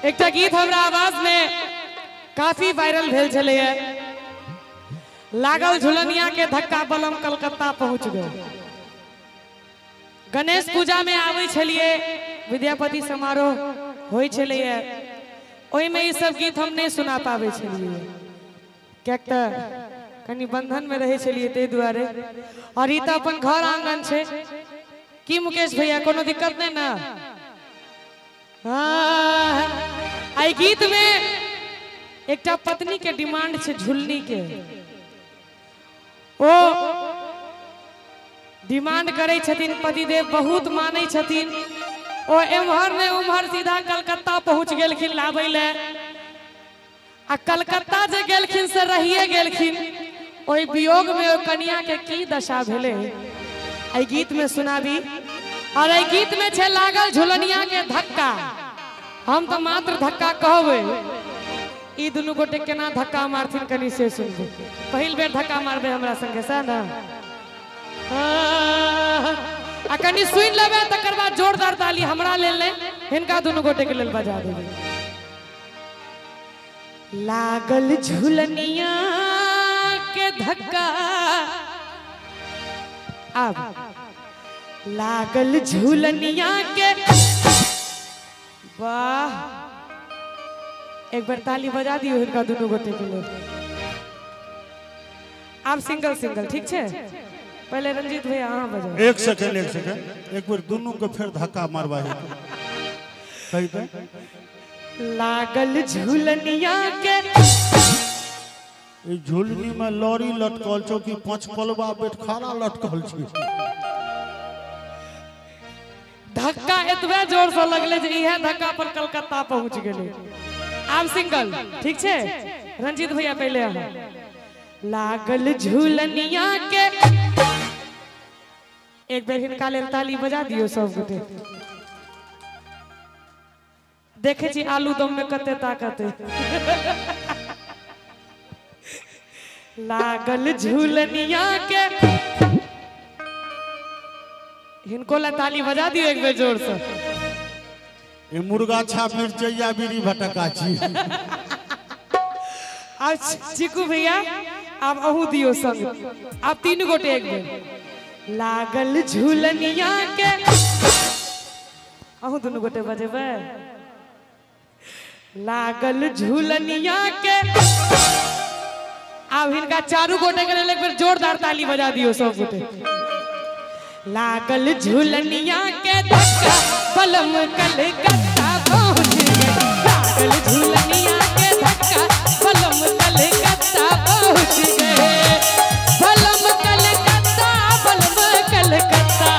एक गीत हमरा आवाज में काफी वायरल भेल छले लागल झुलनिया के धक्का बलम कलकत्ता पहुंच गए। गणेश पूजा में आवे छलिए विद्यापति समारोह होय छलिए ओई में ई सब गीत हम नहीं सुना पावे छलिए क्या कनी बंधन में रहे छलिए ते दुआरे। और ई त अपन घर आंगन छे की मुकेश भैया कोनो दिक्कत नहीं ना। हाँ आई गीत में एक पत्नी के डिमांड छे झुलनी के ओ डिमांड करे छथिन पतिदेव बहुत माने छथिन ओ एम्हर ने उम्हर सीधा कलकत्ता पहुंच गेलखिन लाबै ले आ कलकत्ता जे गेलखिन से रहिए गेलखिन ओई वियोग में ओ कन्या के की दशा भेले आई गीत में सुनाबी। और आई गीत में छे लागल झुलनिया के धक्का हम तो मात्र धक्का कहबे ई दुनु गोटे केना धक्का मारथिन कनी से सुनबे। पहिल बेर धक्का मारबे हमरा संगे सा ना आ कनी सुन लेबे तकर बाद जोरदार ताली हमरा लेल ले हिनका दुनु गोटे के लेल बजा देबे। लागल झुलनिया के धक्का अब लागल झुलनिया के वाह एक बार ताली बजा दियो इनका दोनों गोटे के लिए। आप सिंगल सिंगल ठीक है पहले रंजीत भैया हाँ बजाओ। एक सेकंड एक बार दोनों को फिर धक्का मारवा कही तो लागल झुलनिया के झुलनी में लॉरी लटकल छो कि पांच कलवा बैठ खाना लटकल छी। धक्का इतने जोर से लगले जे इहे धक्का पर कलकत्ता पहुंच गेले। आप सिंगल ठीक छे रंजीत भैया पहले आ लागल झुलनिया के एक बेर हिनका लेल ताली बजा दियो सब गोटे। देखे छी आलू दम में कते ताकत है। लागल झुलनिया के हिनको ला ताली बजा दियो एक बेर जोर से। ये मुर्गा छाप मिर्चैया बीड़ी भटका छी। अब चिकू भैया आप अहू दियो संग आप तीन गोटे एक बेर लागल झुलनिया के अहू दोनों गोटे बजेबे। लागल झुलनिया के अब हिनका चारू गोटे के लेल एक बेर जोरदार ताली बजा दियो सब गोटे। लागल झुलनिया के धक्का बलम कलकत्ता पहुंच गए। लागल झुलनिया के धक्का बलम कलकत्ता पहुंच गए। बलम कलकत्ता बलम कलकत्ता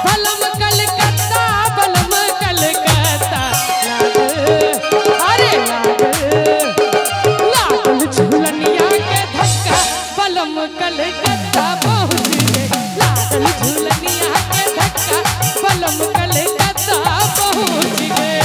बलम कलकत्ता बलम कलकत्ता अरे लागल झुलनिया के धक्का बलम कलकत्ता पहुंच गए। लागल झुलनिया के धक्का बलम कलकत्ता पहुंच गए।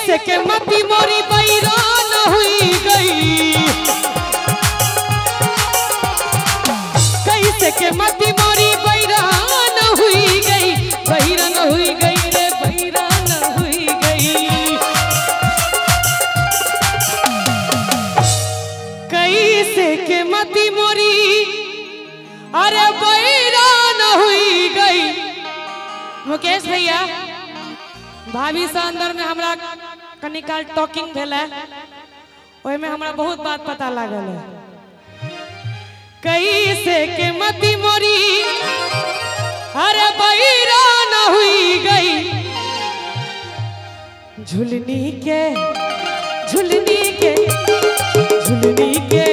कैसे के मती मोरी बैरान हुई गई, कैसे के मती मोरी बैरान हुई गई, बैरान हुई गई रे बैरान हुई गई। कैसे के मती मोरी अरे बैरान हुई गई। मुकेश भैया भाभी से अंदर में हमरा कनिकाल टॉकिंग भेल है, ओय में हमरा बहुत बात पता लागल है। कैसे के मती मोरी अरे बैरान हुई गई, झुलनी के झुलनी के झुलनी के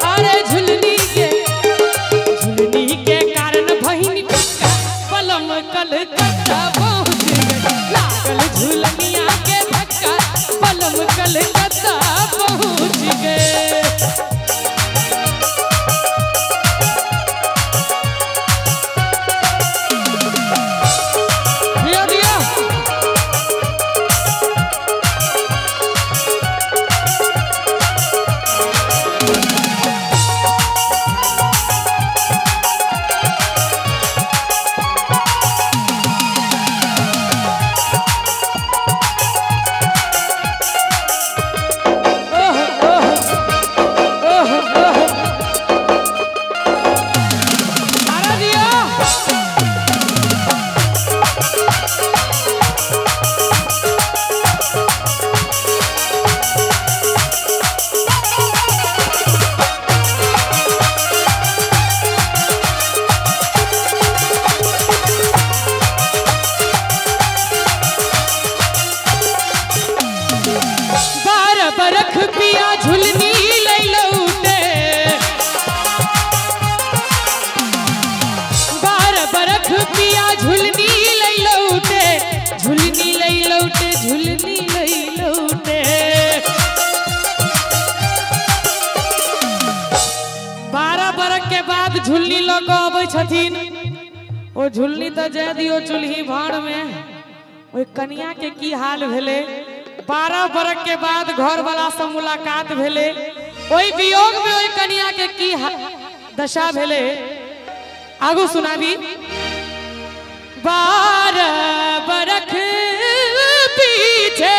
अरे झुलनी के कारण बहिनी पलम कलकत्ता पहुंच गई, लागल झुलनिया के धक्का पलम कलकत्ता पहुंच गए। बरख पिया झुलनी ले लौटे, 12 बरख पिया झुलनी ले लौटे, झुलनी ले लौटे झुलनी ले लौटे। 12 बरख के बाद झुलनी लग आबै छथिन, ओ झुलनी तो जाय दियो चूल्ही भाड़ में, ओइ कन्या के की हाल भेले। 12 बरख के बाद घर वाला से मुलाकात भेले, ओई वियोग में ओई कन्या के की दशा भेले आगू सुनाबी। 12 बरख पीछे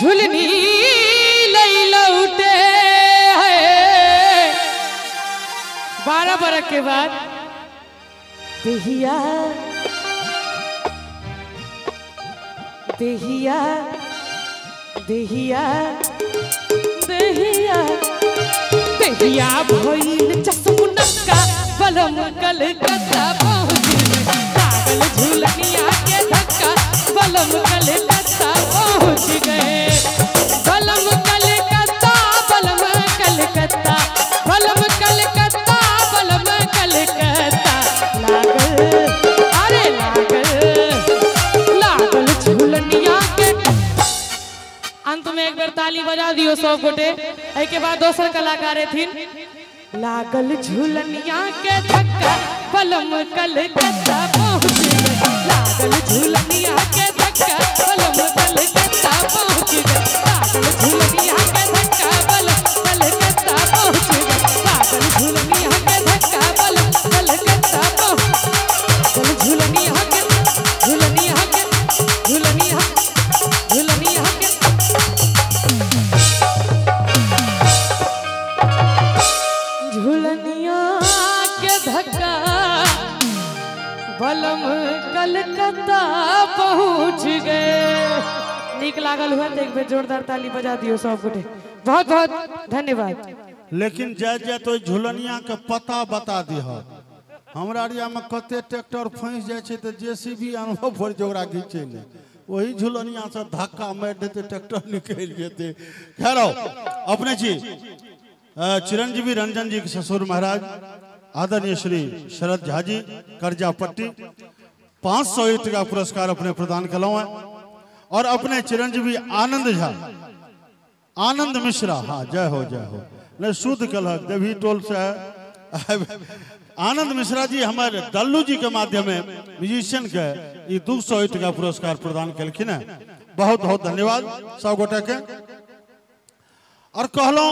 झुलनी लई लौटे है, 12 बरख के बाद देहिया देहिया देहिया देहिया देहिया भइल चसमुनक्का पलम कलकत्ता पहुंच गई, लागल झुलनिया के धक्का पलम कलकत्ता पहुंच गए। पलम कलकत्ता पलम कलकत्ता पलम कलकत्ता पलम कलकत्ता, लागल अरे लागल झुलनिया के। अंत में एक बार ताली बजा दियो सब गोटे, के बाद दोसर कलाकार थिन। लागल झुलनिया के धक्का पलम कलकत्ता पहुंच गए, लागल झुलनिया के धक्का पलम कलकत्ता पहुंच गए, लागल झुलनिया के धक्का पलम कलकत्ता पहुंच गए, लागल झुलनिया के धक्का पलम कलकत्ता पहुंच गए। झुलनिया के झुलनिया के झुलनिया झुलनिया के झुलनिया के धक्का बलम कलकत्ता पहुंच गए। नीक लागल हुआ तो एक बेर जोरदार ताली बजा दियो सब गोटे, बहुत बहुत धन्यवाद। लेकिन जाय जाय तो झुलनिया के पता बता दिह। हमरा एरिया में कते ट्रैक्टर फंस जाय छे तो जेसीबी अनुभव पर जोरा घीचे ले, वही झुलनिया से धक्का मार देते ट्रैक्टर निकल जेते। खैर अपने जी चिरंजीवी रंजन जी के ससुर महाराज आदरणीय श्री शरद झा जी करजापट्टी 501 का पुरस्कार अपने प्रदान कलो है। और अपने चिरंजीवी आनंद झा आनंद मिश्रा, हाँ जय हो नहीं शुद्ध कलह देवी टोल से आनंद मिश्रा जी हमारे दल्लू जी के माध्यम म्यूजिशियन के ये 200 टका पुरस्कार प्रदान कलखिन है। बहुत बहुत धन्यवाद सब गोटे के। और कहलों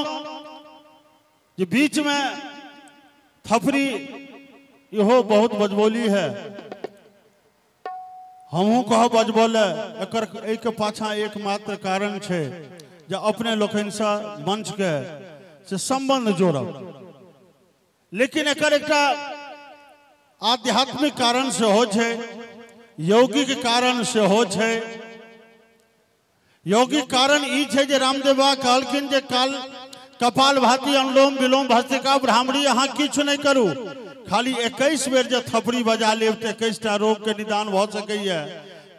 जे बीच में थपरी इहो बहुत बजबोली है, हमहू कह बजबोले एक पाछा एकमात्र कारण छे जे अपने लोकन से मंच के से संबंध जोड़ब, लेकिन एकर एकटा आध्यात्मिक कारण से हो छे, यौगिक कारण से हो छे। यौगिक कारण ई छे जे रामदेव बाबा कहलखिन जे काल कपाल भाती अनुलोम विलोम भस्त्रिका ब्राह्मणी अहाँ किछु नहीं करू, खाली 21 बेर जे थपड़ी बजा लेब तो 21टा रोग के निदान भ सकैया।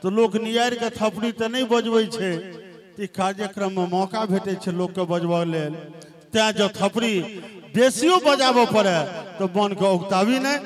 तो लोग नियार के थपड़ी तो नहीं बजबै छे, ई कार्यक्रम में मौका भेटे छे लोग के बजबा लेल। तैं जो थपड़ी बेसियो बजाबो पड़े तो मन के उगतावी नहीं।